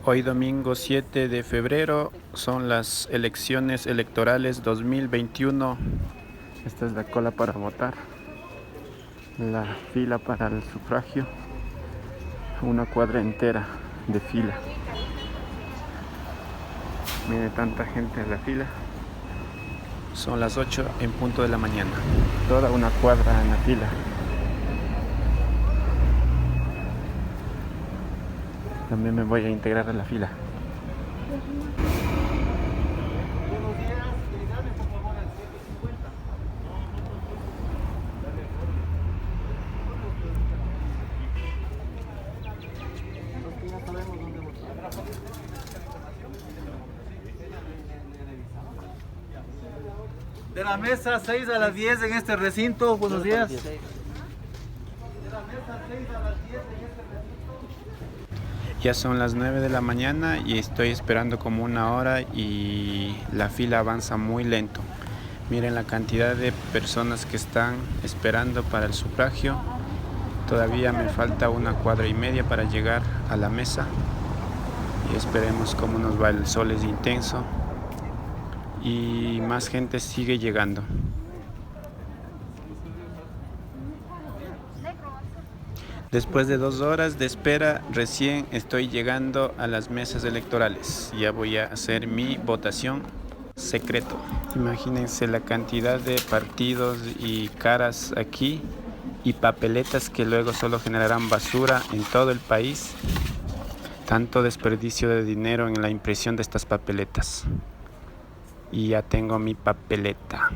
Hoy domingo 7 de febrero son las elecciones electorales 2021. Esta es la cola para votar, la fila para el sufragio, una cuadra entera de fila. Mire tanta gente en la fila. Son las 8 en punto de la mañana. Toda una cuadra en la fila. También me voy a integrar a la fila. Buenos días, dame por favor al 750. Porque ya sabemos dónde votar. De la mesa 6 a las 10 en este recinto, buenos días. De la mesa 6 a las 10 en este recinto. Ya son las 9 de la mañana y estoy esperando como una hora y la fila avanza muy lento. Miren la cantidad de personas que están esperando para el sufragio. Todavía me falta una cuadra y media para llegar a la mesa. Y esperemos cómo nos va. El sol es intenso y más gente sigue llegando. Después de 2 horas de espera, recién estoy llegando a las mesas electorales. Ya voy a hacer mi votación secreto. Imagínense la cantidad de partidos y caras aquí y papeletas que luego solo generarán basura en todo el país. Tanto desperdicio de dinero en la impresión de estas papeletas. Y ya tengo mi papeleta.